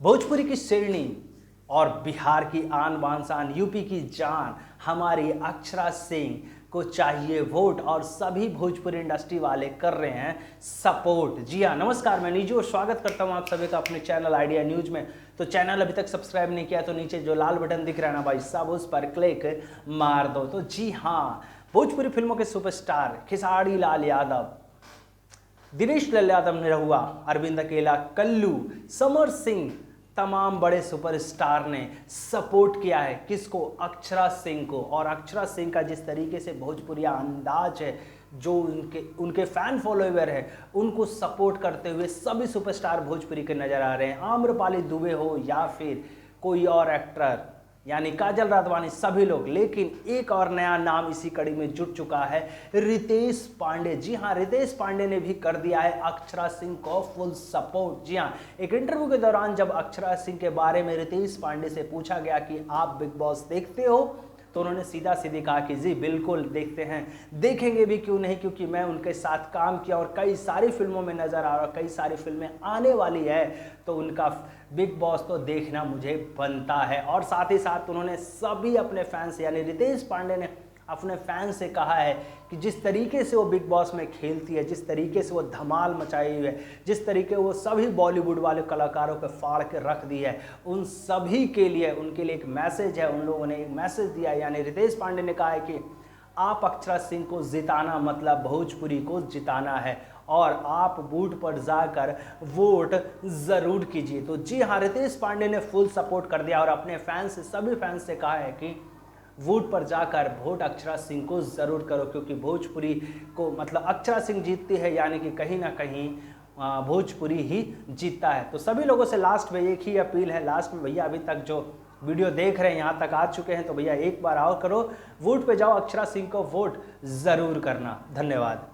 भोजपुरी की शेरनी और बिहार की आन बान शान, यूपी की जान हमारी अक्षरा सिंह को चाहिए वोट और सभी भोजपुरी इंडस्ट्री वाले कर रहे हैं सपोर्ट। जी हाँ, नमस्कार, मैं नीजू और स्वागत करता हूं आप सभी का अपने चैनल आइडिया न्यूज में। तो चैनल अभी तक सब्सक्राइब नहीं किया तो नीचे जो लाल बटन दिख रहा है ना भाई साहब, उस पर क्लिक मार दो। तो जी हाँ, भोजपुरी फिल्मों के सुपरस्टार खेसारी लाल यादव, दिनेश लाल यादव निरहुआ, अरविंद अकेला, कल्लू, समर सिंह, तमाम बड़े सुपरस्टार ने सपोर्ट किया है किसको? अक्षरा सिंह को। और अक्षरा सिंह का जिस तरीके से भोजपुरी अंदाज है, जो उनके फैन फॉलोवर है, उनको सपोर्ट करते हुए सभी सुपरस्टार भोजपुरी के नजर आ रहे हैं। आम्रपाली दुबे हो या फिर कोई और एक्टर यानी काजल राघवानी, सभी लोग। लेकिन एक और नया नाम इसी कड़ी में जुट चुका है, रितेश पांडे। जी हाँ, रितेश पांडे ने भी कर दिया है अक्षरा सिंह को फुल सपोर्ट। जी हाँ, एक इंटरव्यू के दौरान जब अक्षरा सिंह के बारे में रितेश पांडे से पूछा गया कि आप बिग बॉस देखते हो, तो उन्होंने सीधा सीधी कहा कि जी बिल्कुल देखते हैं, देखेंगे भी क्यों नहीं, क्योंकि मैं उनके साथ काम किया और कई सारी फिल्मों में नज़र आ रहा, कई सारी फिल्में आने वाली है, तो उनका बिग बॉस तो देखना मुझे बनता है। और साथ ही साथ उन्होंने सभी अपने फैंस यानी रितेश पांडे ने अपने फैंस से कहा है कि जिस तरीके से वो बिग बॉस में खेलती है, जिस तरीके से वो धमाल मचाई हुई है, जिस तरीके वो सभी बॉलीवुड वाले कलाकारों को फाड़ के रख दी है, उन सभी के लिए उनके लिए एक मैसेज है। उन लोगों ने एक मैसेज दिया, यानी रितेश पांडे ने कहा है कि आप अक्षरा सिंह को जिताना मतलब भोजपुरी को जिताना है और आप बूथ पर जाकर वोट ज़रूर कीजिए। तो जी हाँ, रितेश पांडे ने फुल सपोर्ट कर दिया और अपने फैंस से, सभी फैंस से कहा है कि वोट पर जाकर वोट अक्षरा सिंह को ज़रूर करो, क्योंकि भोजपुरी को मतलब अक्षरा सिंह जीतती है, यानी कि कहीं ना कहीं भोजपुरी ही जीतता है। तो सभी लोगों से लास्ट में एक ही अपील है, लास्ट में भैया अभी तक जो वीडियो देख रहे हैं, यहाँ तक आ चुके हैं, तो भैया एक बार आओ करो, वोट पे जाओ, अक्षरा सिंह को वोट ज़रूर करना। धन्यवाद।